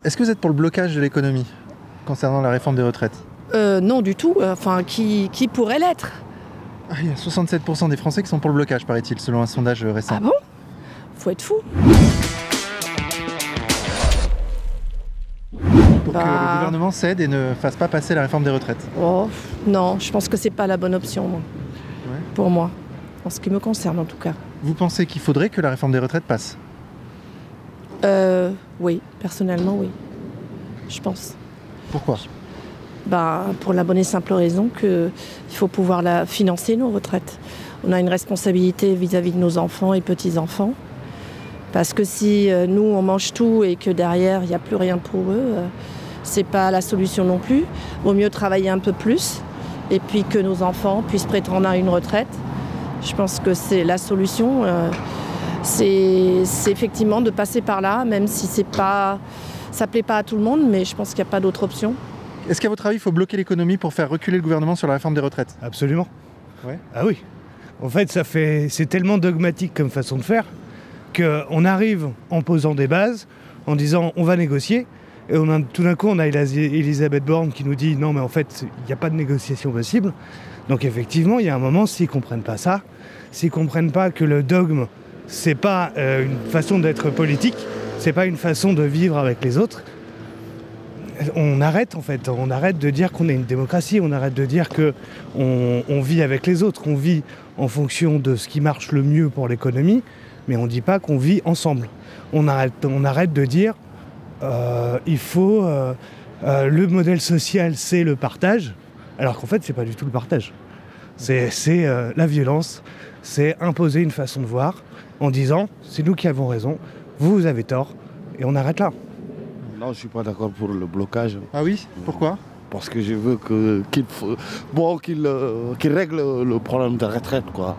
Est-ce que vous êtes pour le blocage de l'économie concernant la réforme des retraites? Non du tout, enfin qui pourrait l'être? Il y a 67% des Français qui sont pour le blocage, paraît-il, selon un sondage récent. Ah bon? Faut être fou. Pour que le gouvernement cède et ne fasse pas passer la réforme des retraites. Oh, non, je pense que c'est pas la bonne option, moi. Ouais. Pour moi, en ce qui me concerne en tout cas. Vous pensez qu'il faudrait que la réforme des retraites passe? Oui, personnellement oui, je pense. Pourquoi? Pour la bonne et simple raison qu'il faut pouvoir financer nos retraites. On a une responsabilité vis-à-vis de nos enfants et petits-enfants. Parce que si nous, on mange tout et que derrière, il n'y a plus rien pour eux, c'est pas la solution non plus. Vaut mieux travailler un peu plus et puis que nos enfants puissent prétendre à une retraite. Je pense que c'est la solution. C'est effectivement de passer par là, même si ça ne plaît pas à tout le monde, mais je pense qu'il n'y a pas d'autre option. Est-ce qu'à votre avis, il faut bloquer l'économie pour faire reculer le gouvernement sur la réforme des retraites? Absolument. Ouais. Ah oui. En fait, c'est tellement dogmatique comme façon de faire qu'on arrive en posant des bases, en disant on va négocier, et tout d'un coup on a Elisabeth Borne qui nous dit non mais en fait il n'y a pas de négociation possible. Donc effectivement il y a un moment, s'ils ne comprennent pas ça, s'ils ne comprennent pas que le dogme c'est pas une façon d'être politique, c'est pas une façon de vivre avec les autres, on arrête en fait, on arrête de dire qu'on est une démocratie, on arrête de dire qu'on vit avec les autres, qu'on vit en fonction de ce qui marche le mieux pour l'économie, mais on ne dit pas qu'on vit ensemble. On arrête de dire il faut le modèle social c'est le partage, alors qu'en fait c'est pas du tout le partage. C'est la violence, c'est imposer une façon de voir en disant c'est nous qui avons raison, vous avez tort, et on arrête là. Non, je ne suis pas d'accord pour le blocage. Ah oui? Pourquoi? Parce que je veux qu'il règle le problème de retraite, quoi.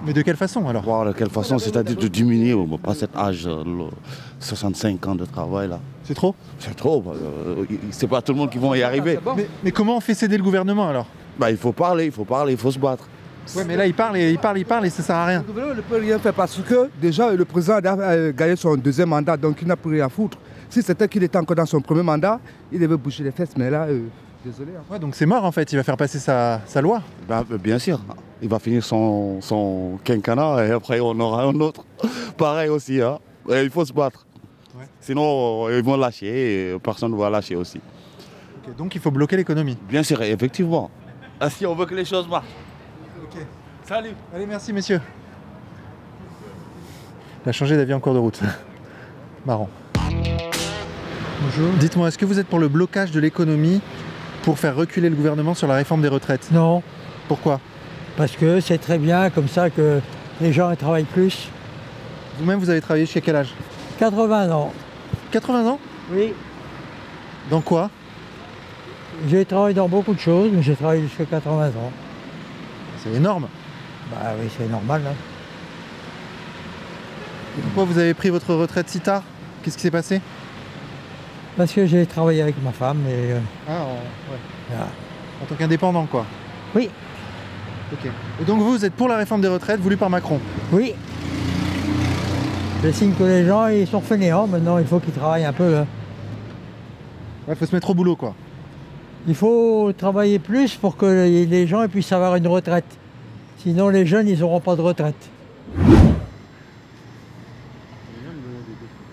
Mais de quelle façon alors? Bon, de quelle façon? C'est-à-dire de diminuer, pas cet âge, 65 ans de travail là. C'est trop? C'est trop. C'est pas tout le monde qui va y arriver. Mais comment on fait céder le gouvernement alors? Il faut parler, il faut se battre. Ouais, mais là il parle et ça sert à rien. Le gouvernement ne peut rien faire parce que déjà le président a gagné son deuxième mandat, donc il n'a plus rien à foutre. Si c'était qu'il était encore dans son premier mandat, il devait bouger les fesses, mais là, désolé. Hein. Ouais, donc c'est mort en fait, il va faire passer sa loi. Bien sûr, il va finir son quinquennat et après on aura un autre. Pareil aussi, hein. Et il faut se battre. Ouais. Sinon ils vont lâcher et personne ne va lâcher aussi. Okay, donc il faut bloquer l'économie. Bien sûr, effectivement. Si on veut que les choses marchent. Ok. Salut. Allez, merci messieurs. Il a changé d'avis en cours de route. Marrant. Bonjour. Dites-moi, est-ce que vous êtes pour le blocage de l'économie pour faire reculer le gouvernement sur la réforme des retraites? Non. Pourquoi? Parce que c'est très bien comme ça que les gens travaillent plus. Vous-même, vous avez travaillé jusqu'à quel âge? 80 ans. 80 ans? Oui. Dans quoi? J'ai travaillé dans beaucoup de choses, mais j'ai travaillé jusqu'à 80 ans. C'est énorme. Bah oui, c'est normal. Hein. Et pourquoi vous avez pris votre retraite si tard? Qu'est-ce qui s'est passé? Parce que j'ai travaillé avec ma femme et... ouais. Voilà. En tant qu'indépendant, quoi. Oui. Ok. Et donc vous êtes pour la réforme des retraites voulue par Macron? Oui. Je signe que les gens, ils sont fainéants, maintenant il faut qu'ils travaillent un peu. Hein. Ouais, faut se mettre au boulot, quoi. Il faut travailler plus pour que les gens puissent avoir une retraite. Sinon les jeunes, ils n'auront pas de retraite.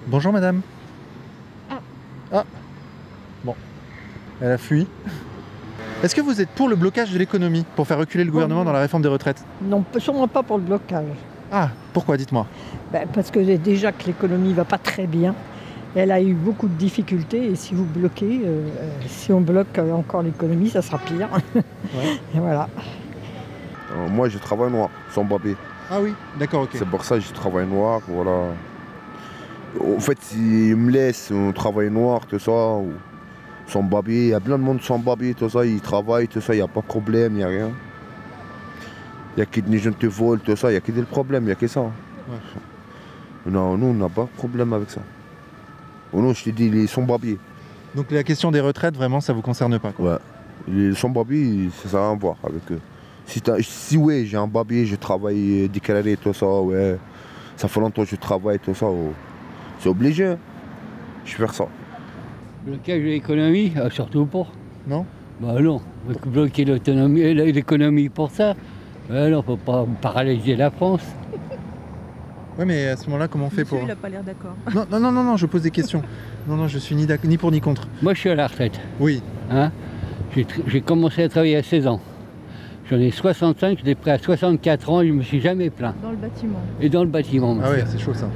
Bonjour madame. Ah. Bon. Elle a fui. Est-ce que vous êtes pour le blocage de l'économie, pour faire reculer le gouvernement dans la réforme des retraites? Non, sûrement pas pour le blocage. Ah, pourquoi? Dites-moi. Parce que déjà que l'économie ne va pas très bien. Elle a eu beaucoup de difficultés et si vous bloquez, si on bloque encore l'économie, ça sera pire. Ouais. Et voilà. Moi, je travaille noir, sans papier. Ah oui, d'accord, ok. C'est pour ça que je travaille noir, voilà. En fait, s'ils me laissent travailler noir, tout ça, ou sans papier, il y a plein de monde sans papier, tout ça, ils travaillent, tout ça, il n'y a pas de problème, il n'y a rien. Il n'y a que des jeunes te volent, tout ça, il n'y a que des problèmes, il n'y a que ça. Ouais. Non, nous, on n'a pas de problème avec ça. Oh non, je te dis, les sans-papiers. Donc la question des retraites, vraiment, ça vous concerne pas, quoi. Ouais. Les sans-papiers, ça n'a rien à voir avec eux. Si ouais, j'ai un papier, je travaille déclaré, tout ça, ouais. Ça fait longtemps que je travaille, tout ça. Oh. C'est obligé. Je vais faire ça. Blocage de l'économie, surtout pas. Non? Bah non, bloquer l'économie pour ça, non, on ne peut pas paralyser la France. Ouais, mais à ce moment-là, comment on fait pour... Il n'a pas l'air d'accord. Non, je pose des questions. Non, je suis ni pour ni contre. Moi, je suis à la retraite. Oui. Hein, j'ai commencé à travailler à 16 ans. J'en ai 65, j'étais prêt à 64 ans et je ne me suis jamais plaint. Dans le bâtiment. Et dans le bâtiment, Ah ouais, c'est chaud ça.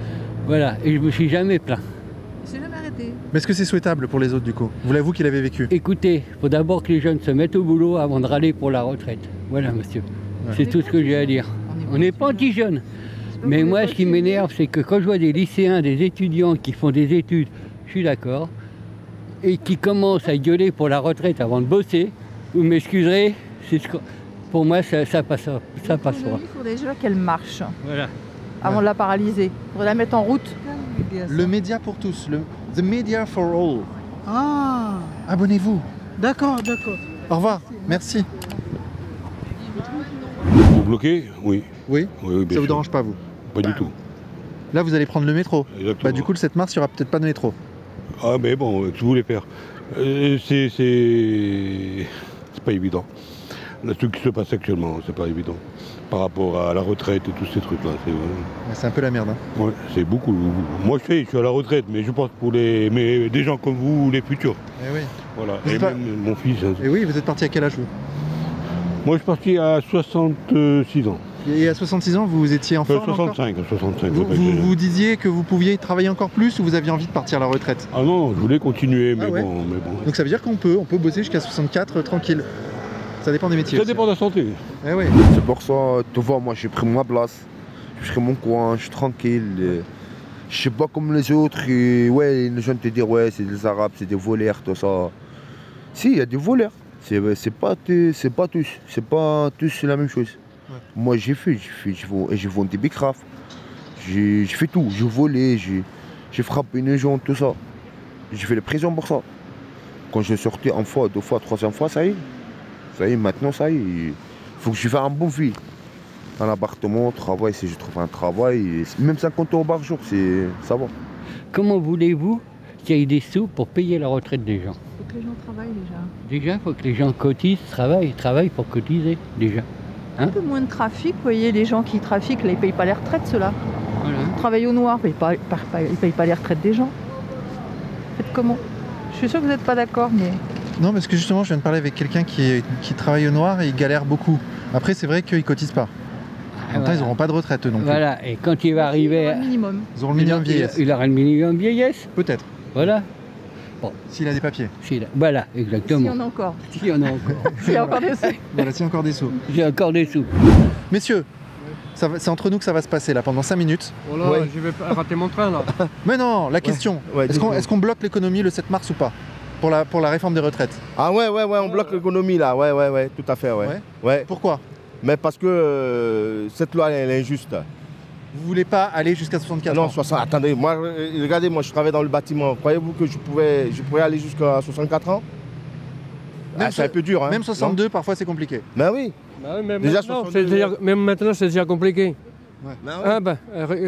Voilà, et je ne me suis jamais plaint. Il s'est jamais arrêté. Mais est-ce que c'est souhaitable pour les autres du coup? Vous l'avouez qu'il avait vécu? Écoutez, il faut d'abord que les jeunes se mettent au boulot avant de râler pour la retraite. Voilà, monsieur. Ouais. C'est tout ce que j'ai à dire. On n'est pas anti-jeunes. Mais moi, ce qui m'énerve, c'est que quand je vois des lycéens, des étudiants qui font des études, je suis d'accord, et qui commencent à gueuler pour la retraite avant de bosser, vous m'excuserez, pour moi, ça passe pas. Il faudrait déjà qu'elle marche. Voilà. Avant de la paralyser. Il faudrait la mettre en route. Le média pour tous, The Media for All. Ah, abonnez-vous. D'accord. Au revoir, merci. Vous bloquez? Oui. Oui, oui ça vous dérange pas, vous? Pas du tout. Là, vous allez prendre le métro. Exactement. Bah, du coup, le 7 mars, il n'y aura peut-être pas de métro. Ah, mais bon, que je voulais faire. C'est pas évident. Là, ce qui se passe actuellement, c'est pas évident. Par rapport à la retraite et tous ces trucs-là. C'est un peu la merde. Hein. Ouais, c'est beaucoup. Moi, je suis à la retraite, mais je pense pour des gens comme vous, les futurs. Eh oui. Voilà. Et même mon fils. Et oui, vous êtes parti à quel âge, vous? Moi, je suis parti à 66 ans. Et à 66 ans, vous étiez en forme 65. Vous disiez que vous pouviez travailler encore plus ou vous aviez envie de partir à la retraite? Ah non, je voulais continuer, mais, ouais. bon. Donc ça veut dire qu'on peut bosser jusqu'à 64 tranquille. Ça dépend des métiers. Ça dépend de la santé. Eh oui. C'est pour ça, tu vois, moi j'ai pris ma place, j'ai pris mon coin, je suis tranquille. Je sais pas comme les autres, ouais, les gens te disent ouais, c'est des Arabes, c'est des voleurs, tout ça. Si, il y a des voleurs. C'est pas tous la même chose. Ouais. Moi j'ai vendu des bicrafs, j'ai fait tout, j'ai volé, j'ai frappé une gens, tout ça. J'ai fait les prisons pour ça. Quand je sortais une fois, deux fois, troisième fois, ça y est, maintenant ça y est. Il faut que je fasse un bon vie. Un appartement, travail, si je trouve un travail, même 50 € par jour, ça va. Comment voulez-vous qu'il y ait des sous pour payer la retraite des gens? Il faut que les gens travaillent déjà. Déjà, il faut que les gens cotisent, travaillent pour cotiser, déjà. Un peu moins de trafic, vous voyez, les gens qui trafiquent, là, ils ne payent pas les retraites, ceux-là. Voilà. Ils travaillent au noir, ils ne payent pas les retraites des gens. Faites comment? Je suis sûre que vous n'êtes pas d'accord, mais... Non, parce que justement, je viens de parler avec quelqu'un qui travaille au noir et il galère beaucoup. Après, c'est vrai qu'ils ne cotisent pas. En même temps, ils n'auront pas de retraite non plus. Voilà, et quand il va arriver... Ils auront le minimum. Ils auront le minimum vieillesse. Il aura le minimum vieillesse? Peut-être. Voilà. Bon. S'il a des papiers. Voilà, exactement. S'il y en a encore. S'il y en a encore. S'il y a encore des sous. Voilà, s'il y a encore des sous. J'ai encore des sous. Messieurs, c'est entre nous que ça va se passer là, pendant 5 minutes. Oh là, ouais. Je vais rater mon train là. Mais non, la question, est-ce qu'on bloque l'économie le 7 mars ou pas pour la réforme des retraites? Ah ouais, on bloque l'économie là, ouais, tout à fait, ouais. Pourquoi? Mais parce que cette loi elle est injuste. Vous voulez pas aller jusqu'à 64 ans? Non, attendez, regardez, moi je travaille dans le bâtiment. Croyez-vous que je pourrais aller jusqu'à 64 ans? C'est un peu dur. Hein, même 62, non? Parfois c'est compliqué. Ben oui. Même maintenant c'est déjà compliqué. Ouais. Ah ben,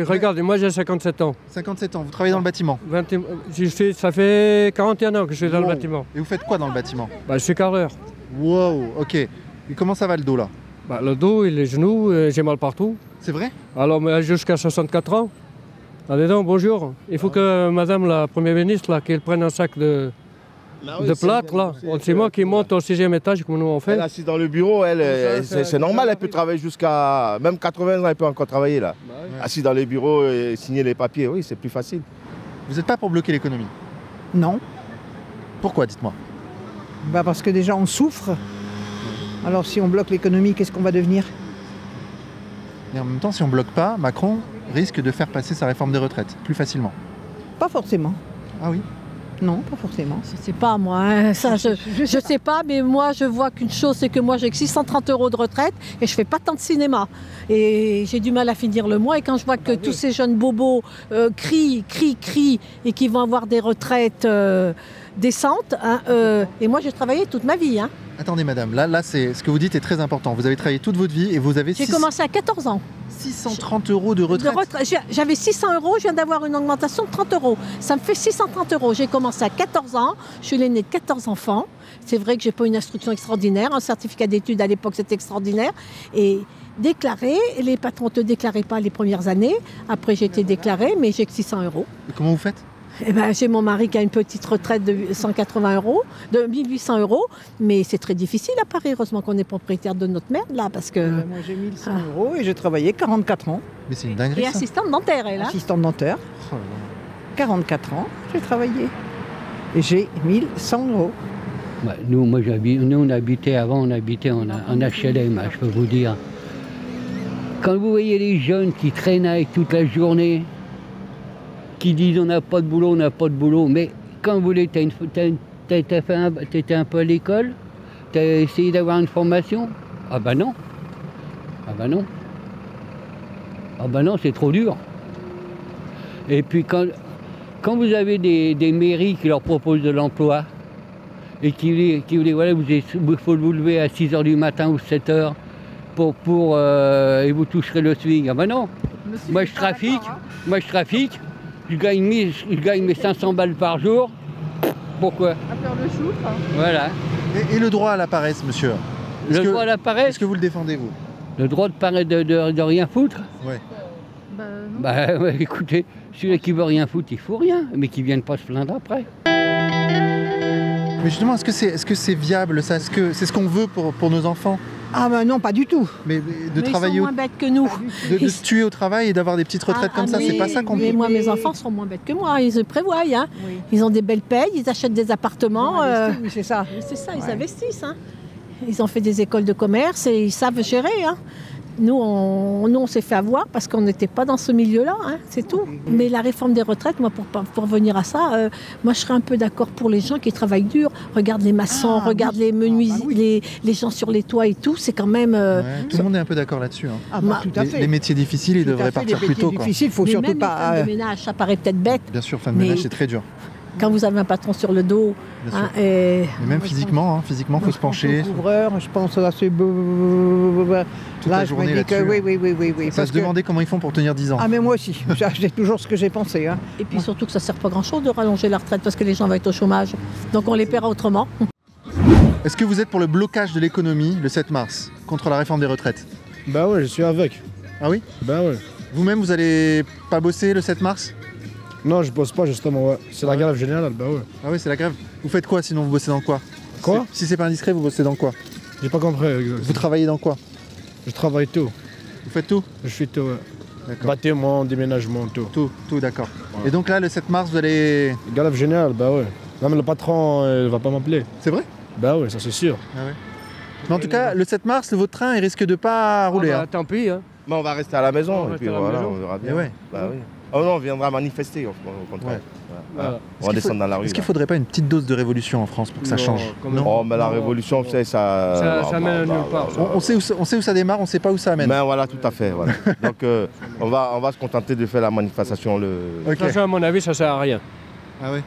regardez, moi j'ai 57 ans. 57 ans, vous travaillez dans le bâtiment? Ça fait 41 ans que je suis dans le bâtiment. Et vous faites quoi dans le bâtiment? Je suis carreleur. Wow, ok. Et comment ça va le dos là? Le dos et les genoux, j'ai mal partout. C'est vrai? Alors jusqu'à 64 ans. Allez donc, bonjour. Il faut que madame la première ministre, là, qu'elle prenne un sac de plâtre, là. C'est moi qui monte au 6e étage, comme nous on fait. Elle est assise dans le bureau, c'est normal, elle peut travailler jusqu'à... Même 80 ans, elle peut encore travailler, là. Bah oui. Assise dans le bureau et signer les papiers, oui, c'est plus facile. Vous n'êtes pas pour bloquer l'économie? Non. Pourquoi, dites-moi? Parce que déjà, on souffre. Alors si on bloque l'économie, qu'est-ce qu'on va devenir? Et en même temps, si on ne bloque pas, Macron risque de faire passer sa réforme des retraites plus facilement. Pas forcément. Ah oui? Non, pas forcément. Je sais pas moi, hein. Ça je sais pas, mais moi je vois qu'une chose, c'est que moi j'ai que 630 € de retraite et je fais pas tant de cinéma. Et j'ai du mal à finir le mois et quand je vois que tous ces jeunes bobos crient et qui vont avoir des retraites décentes, hein, et moi j'ai travaillé toute ma vie. Hein. Attendez madame, là c'est ce que vous dites est très important. Vous avez travaillé toute votre vie et vous avez... J'ai commencé à 14 ans. 630 euros de retraite. J'avais 600 euros, je viens d'avoir une augmentation de 30 euros. Ça me fait 630 euros. J'ai commencé à 14 ans, je suis l'aînée de 14 enfants. C'est vrai que je n'ai pas une instruction extraordinaire. Un certificat d'études à l'époque, c'était extraordinaire. Et déclaré, les patrons ne te déclaraient pas les premières années. Après, j'ai été déclarée, mais j'ai que 600 euros. Et comment vous faites? Eh ben, j'ai mon mari qui a une petite retraite de 180 euros, de 1800 euros, mais c'est très difficile à Paris. Heureusement qu'on est propriétaire de notre merde là, parce que. Moi j'ai 1100 euros et j'ai travaillé 44 ans. Mais c'est une dinguerie. Et ça. assistante dentaire, elle. Assistante dentaire. Oh là là. 44 ans, j'ai travaillé. Et j'ai 1100 euros. Ouais, nous, on habitait avant, on habitait en HLM, hein, je peux vous dire. Quand vous voyez les jeunes qui traînent avec toute la journée, qui disent on n'a pas de boulot, on n'a pas de boulot, mais quand vous voulez, t'étais un peu à l'école, t'as essayé d'avoir une formation? Ah ben non. Ah ben non. Ah ben non, c'est trop dur. Et puis quand vous avez des mairies qui leur proposent de l'emploi, et qui vous disent voilà, il faut vous lever à 6h du matin ou 7h et vous toucherez le swing. Ah ben non. Moi je trafique, je gagne mes 500 balles par jour. Pourquoi? À faire le chou. Voilà. Et le droit à la paresse, monsieur? Le droit à la paresse? Est-ce que vous le défendez, vous? Le droit de rien foutre? Ouais. Bah ouais, écoutez, celui qui veut rien foutre, il faut rien, mais qui vienne pas se plaindre après. Mais justement, est-ce que c'est viable ça? Est-ce que c'est ce qu'on veut pour nos enfants? Ah ben non, pas du tout. Mais de travailler, ils sont moins bêtes que nous. De se tuer au travail et d'avoir des petites retraites comme ça, c'est pas ça qu'on veut. Mais moi, mes enfants sont moins bêtes que moi, ils se prévoient. Hein. Oui. Ils ont des belles payes, ils achètent des appartements. Oui, c'est ça. C'est ça, ils investissent. Hein. Ils ont fait des écoles de commerce et ils savent gérer. Hein. Nous, on s'est fait avoir parce qu'on n'était pas dans ce milieu-là, hein, c'est tout. Mais la réforme des retraites, moi, pour revenir à ça, moi, je serais un peu d'accord pour les gens qui travaillent dur. Regarde les maçons, regarde les menuisiers, les gens sur les toits et tout, c'est quand même... tout le monde est un peu d'accord là-dessus. Hein. Ah bah, tout à fait. Les métiers difficiles, ils devraient partir plus tôt. Les métiers difficiles, il faut surtout pas... Même les femmes de ménage, ça paraît peut-être bête. Bien sûr, femme de ménage, c'est très dur. Quand vous avez un patron sur le dos... Hein, et même physiquement, il faut se pencher. Couvreur, je pense à ces... Toute la journée là-dessus. Oui. Ça se demandait comment ils font pour tenir 10 ans. Ah mais moi aussi, j'ai toujours ce que j'ai pensé. Hein. Et puis surtout que ça ne sert pas grand-chose de rallonger la retraite parce que les gens vont être au chômage. Donc on les paiera autrement. Est-ce que vous êtes pour le blocage de l'économie le 7 mars, contre la réforme des retraites? Bah ouais, je suis avec. Ah oui? Bah ouais. Vous-même, vous allez pas bosser le 7 mars? Non, je bosse pas justement, ouais. C'est la grève générale, bah ouais. Ah oui, c'est la grève. Vous faites quoi sinon? Vous bossez dans quoi? Quoi? Si c'est pas indiscret, vous bossez dans quoi? J'ai pas compris. Exactement. Vous travaillez dans quoi? Je travaille tout. Vous faites tout? Je fais tout, ouais. D'accord. Bâtiment, déménagement, tout. Tout, d'accord. Ouais. Et donc là, le 7 mars, vous allez... Grève générale, bah ouais. Même le patron, il va pas m'appeler. C'est vrai? Bah ouais, ça c'est sûr. Ah ouais. Mais en tout cas, le 7 mars, votre train, il risque de pas rouler. Bah, tant pis, hein. Mais on va rester à la maison, et puis voilà, on verra bien. Ouais. Bah oui. Oh non, on viendra manifester, au contraire. Ouais. Voilà. On va descendre dans la rue. Est-ce qu'il ne faudrait pas une petite dose de révolution en France pour que ça change? Non. Oh, mais la révolution, tu sais, ça mène nulle part. On sait où ça démarre, on ne sait pas où ça amène. Ben voilà, tout à fait. Voilà. Donc on va se contenter de faire la manifestation le... Okay. Ça, à mon avis, ça ne sert à rien. Ah oui?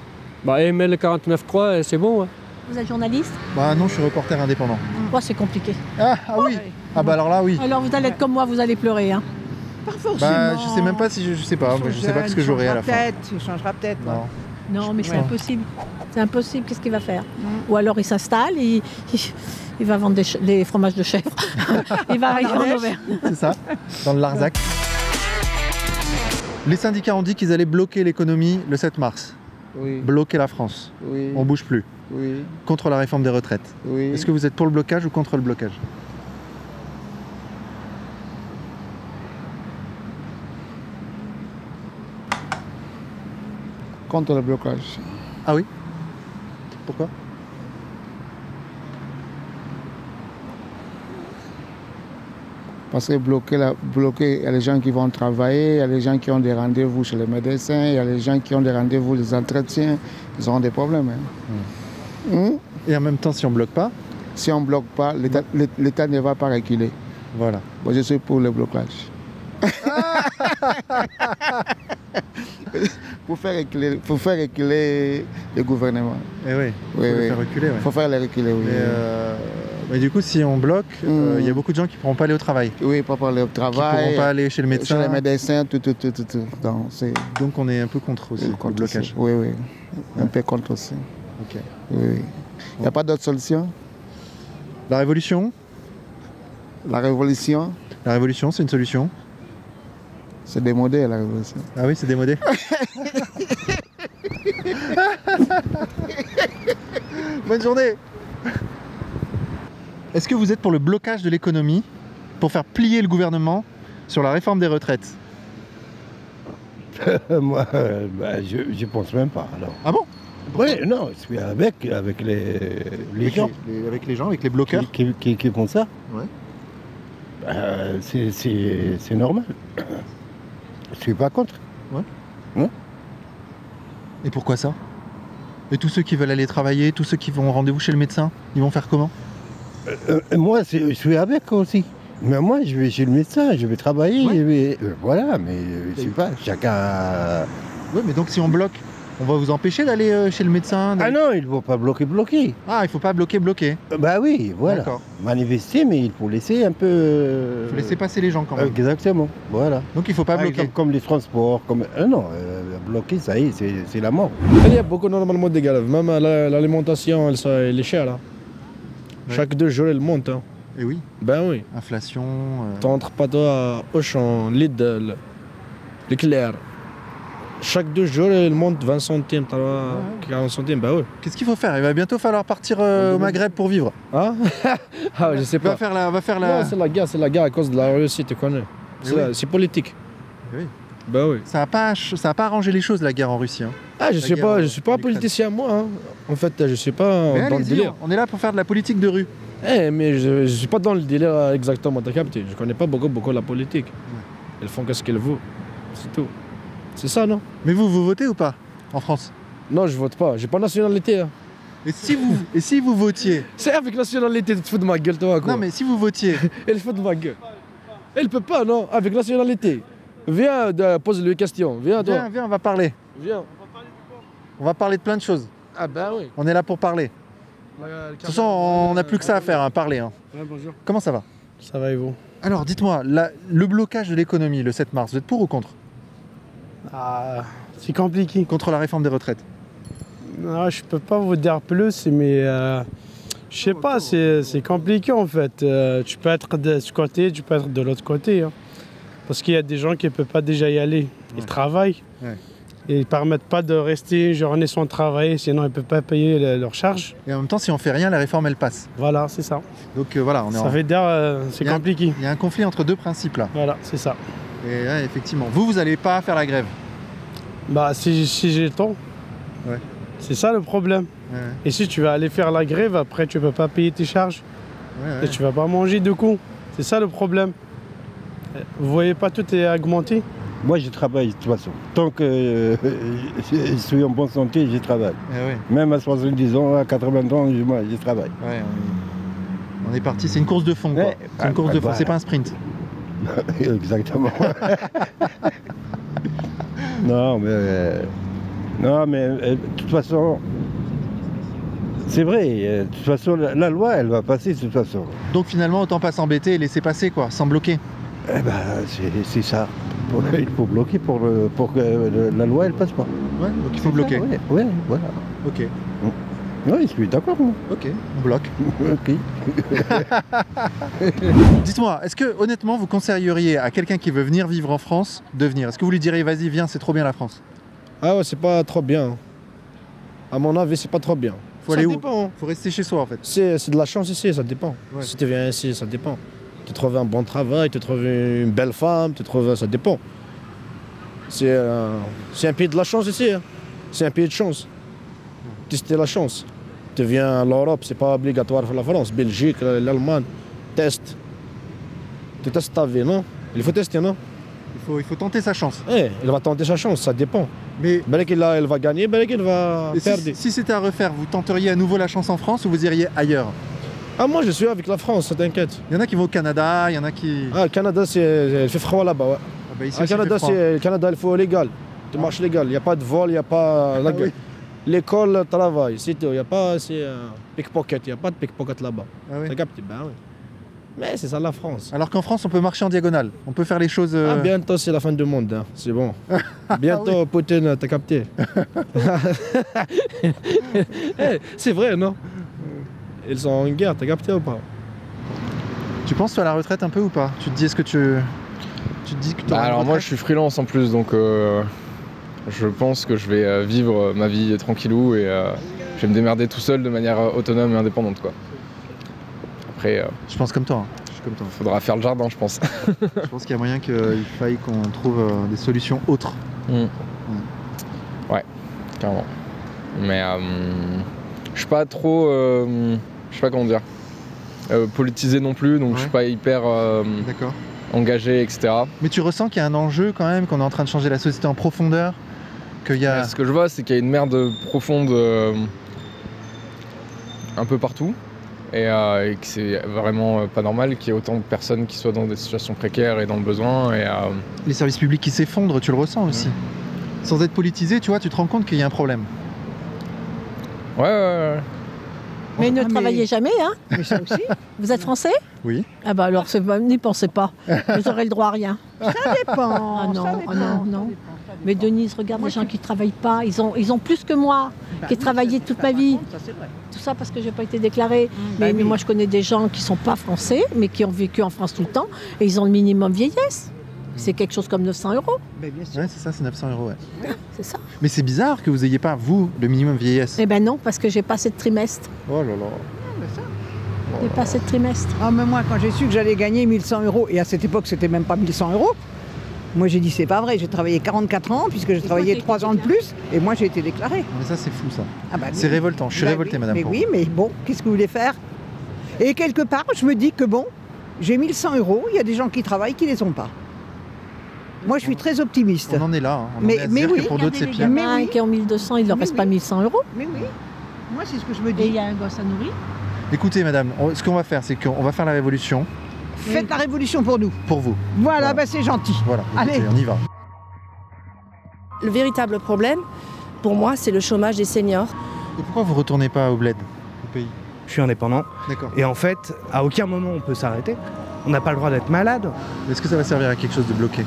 Bah, aimer le 49.3, c'est bon. Hein. Vous êtes journaliste? Bah non, je suis reporter indépendant. Moi, c'est compliqué. Ah oui. Ah bah alors là, oui. Alors vous allez être comme moi, vous allez pleurer, hein? Pas forcément. Bah, je sais même pas si je sais pas. Je sais pas ce que j'aurai à la fin. Il changera peut-être. Non, mais c'est impossible. C'est impossible. Qu'est-ce qu'il va faire? Ou alors il s'installe, il va vendre des fromages de chèvre. Il va arriver en Auvergne. C'est ça, dans le Larzac. Les syndicats ont dit qu'ils allaient bloquer l'économie le 7 mars. Oui. Bloquer la France. Oui. On bouge plus. Oui. Contre la réforme des retraites. Oui. Est-ce que vous êtes pour le blocage ou contre le blocage? Contre le blocage. Ah oui? Pourquoi? Parce que bloquer, il y a les gens qui vont travailler, il y a les gens qui ont des rendez-vous chez les médecins, il y a les gens qui ont des rendez-vous, des entretiens, ils auront des problèmes. Hein. Et en même temps, si on ne bloque pas? Si on ne bloque pas, l'État ne va pas reculer. Voilà. Moi, je suis pour le blocage. Pour faire reculer le gouvernement. Eh oui, oui, faut le faire reculer. Il faut faire les reculer, oui. Mais du coup, si on bloque, il y a beaucoup de gens qui ne pourront pas aller au travail. Oui, pas aller au travail. Qui ne pourront pas aller chez le médecin. Chez les médecins, tout. Donc on est un peu contre aussi, le blocage. Oui, un peu contre aussi. Ok. Oui. Il n'y a pas d'autre solution? La révolution? La révolution? La révolution, c'est une solution? C'est démodé, la révolution. Ah oui, c'est démodé. Bonne journée. Est-ce que vous êtes pour le blocage de l'économie pour faire plier le gouvernement sur la réforme des retraites? Moi, je pense même pas. Alors. Ah bon? Oui, non, je suis avec les gens. Avec les gens, avec les bloqueurs qui font ça. Ouais. C'est normal. Je suis pas contre. Ouais. Et pourquoi ça? Et tous ceux qui veulent aller travailler, tous ceux qui vont au rendez-vous chez le médecin, ils vont faire comment? Moi, je suis avec aussi. Mais moi, je vais chez le médecin, je vais travailler. Voilà, mais je sais pas, chacun... Oui, mais donc si on bloque, on va vous empêcher d'aller chez le médecin? Ah non, il ne faut pas bloquer. Ah, il ne faut pas bloquer. Bah oui, voilà. D'accord. Manifester, mais il faut laisser un peu... Il faut laisser passer les gens quand même. Exactement, voilà. Donc il ne faut pas bloquer. Exemple, comme les transports, comme... non, bloquer, ça y est, c'est la mort. Il y a beaucoup normalement de grèves. Même l'alimentation, elle est chère là. Ouais. Chaque 2 jours, elle monte. Hein. Et oui. Ben oui. Inflation. Tu n'entres pas toi à Auchan, Lidl, Leclerc. Chaque 2 jours, elle monte 20 centimes, 40 centimes, bah oui. Qu'est-ce qu'il faut faire? Il va bientôt falloir partir au Maghreb pour vivre. Hein? Ah, je sais pas. On va faire la... Non, c'est la guerre à cause de la Russie, tu connais. C'est politique. Oui. Bah oui. Ça n'a pas arrangé les choses, la guerre en Russie. Hein. Ah, je suis pas politicien moi. Hein. En fait, je suis pas dans le délire. On est là pour faire de la politique de rue. Mais je suis pas dans le délire exactement, t'as capté. Je connais pas beaucoup la politique. Elles font qu'est-ce qu'elles veulent. C'est tout. C'est ça, non? Mais vous votez ou pas en France? Non, je vote pas. J'ai pas nationalité. Hein. Et si vous votiez? C'est avec nationalité, tu te fous de ma gueule, toi, quoi. Non, mais si vous votiez? Elle se fout de ma gueule. Elle peut pas, non, avec nationalité. Viens, pose-lui une question. Viens, toi. Viens, on va parler. Viens. On va parler de plein de choses. Ah ben oui. On est là pour parler. De toute façon, on n'a plus que ça à faire, hein, parler. Hein. Ouais, bonjour. Comment ça va? Ça va et vous? Alors, dites-moi, le blocage de l'économie le 7 mars, vous êtes pour ou contre? Ah, c'est compliqué. Contre la réforme des retraites? Non, je peux pas vous dire plus, mais je sais pas, c'est compliqué en fait. Tu peux être de ce côté, tu peux être de l'autre côté. Hein. Parce qu'il y a des gens qui ne peuvent pas déjà y aller. Ils travaillent. Ouais. Et ils ne permettent pas de rester une journée sans travailler, sinon ils ne peuvent pas payer leurs charges. Et en même temps, si on fait rien, la réforme, elle passe. Voilà, c'est ça. Donc voilà, ça veut dire c'est compliqué. Il y a un conflit entre deux principes là. Voilà, c'est ça. Et ouais, effectivement. Vous n'allez pas faire la grève? Bah, si j'ai le temps. Ouais. C'est ça le problème. Ouais. Et si tu vas aller faire la grève, après tu ne peux pas payer tes charges. Et tu ne vas pas manger du coup. C'est ça le problème. Vous voyez pas, tout est augmenté? Moi, je travaille de toute façon. Tant que je suis en bonne santé, je travaille. Même à 70 ans, à 80 ans, je travaille. Ouais, on est parti, c'est une course de fond. C'est une course de fond, c'est pas un sprint. Exactement. Non, mais de toute façon, c'est vrai. De toute façon, la loi, elle va passer de toute façon. Donc finalement, autant pas s'embêter et laisser passer, quoi, sans bloquer. Eh ben, c'est ça. Il faut bloquer pour que la loi, elle passe pas. Ouais, donc il faut bloquer. Ouais, voilà. Ok. Oui, je suis d'accord, moi. Ok, on bloque. Ok. Dites-moi, est-ce que honnêtement vous conseilleriez à quelqu'un qui veut venir vivre en France de venir? Est-ce que vous lui diriez vas-y viens, c'est trop bien la France? Ah ouais, c'est pas trop bien. À mon avis, c'est pas trop bien. Faut aller où? Faut rester chez soi en fait. C'est de la chance ici, ça dépend. Ouais. Si tu viens ici, ça dépend. Tu trouves un bon travail, tu trouves une belle femme, ça dépend. C'est un pays de la chance ici. Hein. C'est un pays de chance. Tester la chance. Tu viens à l'Europe, c'est pas obligatoire pour la France. Belgique, l'Allemagne, teste. Tu testes ta vie, non? Il faut tester, non? Il faut tenter sa chance. Il va tenter sa chance, ça dépend. Mais elle va gagner, elle va perdre. Si c'était à refaire, vous tenteriez à nouveau la chance en France ou vous iriez ailleurs? Ah, moi je suis avec la France, t'inquiète. Il y en a qui vont au Canada, il y en a qui... Ah, le Canada, il fait froid là-bas, ouais. Ah bah ici le Canada, il faut légal. Tu marches légal, il n'y a pas de vol, il n'y a pas... l'école, le travail, c'est tout. Il n'y a pas pickpocket, il n'y a pas de pickpocket là-bas. Ah oui. T'as capté? Ben oui. Mais c'est ça la France. Alors qu'en France, on peut marcher en diagonale. On peut faire les choses... Ah, bientôt, c'est la fin du monde, hein. C'est bon. Bientôt, oui. Poutine, t'as capté? Hey, c'est vrai, non? Ils sont en guerre, t'as capté ou pas? Tu penses toi à la retraite un peu ou pas? Tu te dis, est-ce que tu te dis que tu alors moi, je suis freelance en plus, donc je pense que je vais vivre ma vie tranquillou et je vais me démerder tout seul de manière autonome et indépendante, quoi. Après... Je pense comme toi. Comme toi. Faudra faire le jardin, je pense. Je pense qu'il y a moyen qu'il faille qu'on trouve des solutions autres. Ouais, carrément. Mais je suis pas trop, je sais pas comment dire, politisé non plus, donc je suis pas hyper engagé, etc. Mais tu ressens qu'il y a un enjeu quand même, qu'on est en train de changer la société en profondeur, qu'il y a... Ce que je vois, c'est qu'il y a une merde profonde un peu partout. Et que c'est vraiment pas normal qu'il y ait autant de personnes qui soient dans des situations précaires et dans le besoin. Et, les services publics qui s'effondrent, tu le ressens aussi. Sans être politisé, tu vois, tu te rends compte qu'il y a un problème. Ouais. Mais ne travaillez jamais, hein? Mais ça aussi. Vous êtes français? Oui. Ah bah alors, n'y pensez pas. Vous aurez le droit à rien. Ça dépend. Ah non, ça dépend. non. Mais Denise, regarde les gens qui ne travaillent pas. Ils ont plus que moi, qui ai travaillé toute ma vie. Tout ça parce que je n'ai pas été déclarée. Mais moi, je connais des gens qui ne sont pas français, mais qui ont vécu en France tout le temps. Et ils ont le minimum vieillesse. C'est quelque chose comme 900 €. Mais bien sûr. Ouais, c'est ça, c'est 900 €, ouais. C'est ça. Mais c'est bizarre que vous n'ayez pas, vous, le minimum vieillesse. Eh ben non, parce que j'ai pas assez de trimestre. Oh là là. J'ai pas assez de trimestre. Ah, mais moi, quand j'ai su que j'allais gagner 1100 €, et à cette époque, c'était même pas 1100 €, moi j'ai dit c'est pas vrai, j'ai travaillé 44 ans, puisque j'ai travaillé 3 ans de plus, et moi j'ai été déclarée. Mais ça, c'est fou, ça. Ah bah, c'est révoltant, je suis révolté, madame. Mais oui, mais bon, qu'est-ce que vous voulez faire? Et quelque part, je me dis que bon, j'ai 1100 €, il y a des gens qui travaillent qui les ont pas. Moi, je suis très optimiste. On en est là. Hein. On en est à se dire que pour d'autres, c'est pire. Mais oui, qui ont 1200, il ne leur reste pas 1100 €. Mais oui. Moi, c'est ce que je me dis. Et il y a un gosse à nourrir. Écoutez, madame, ce qu'on va faire, c'est qu'on va faire la révolution. Faites la révolution pour nous. Pour vous. Voilà. Bah, c'est gentil. Voilà, écoutez, allez, on y va. Le véritable problème, pour moi, c'est le chômage des seniors. Et pourquoi vous retournez pas au bled, au pays? Je suis indépendant. D'accord. Et en fait, à aucun moment on peut s'arrêter. On n'a pas le droit d'être malade. Est-ce que ça va servir à quelque chose de bloquer?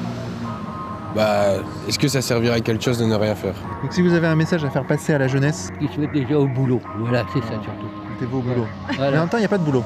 Est-ce que ça servirait à quelque chose de ne rien faire? Donc si vous avez un message à faire passer à la jeunesse... Ils se mettent déjà au boulot, voilà, c'est ça surtout. Mettez-vous au boulot. Voilà. Mais en même temps, il n'y a pas de boulot.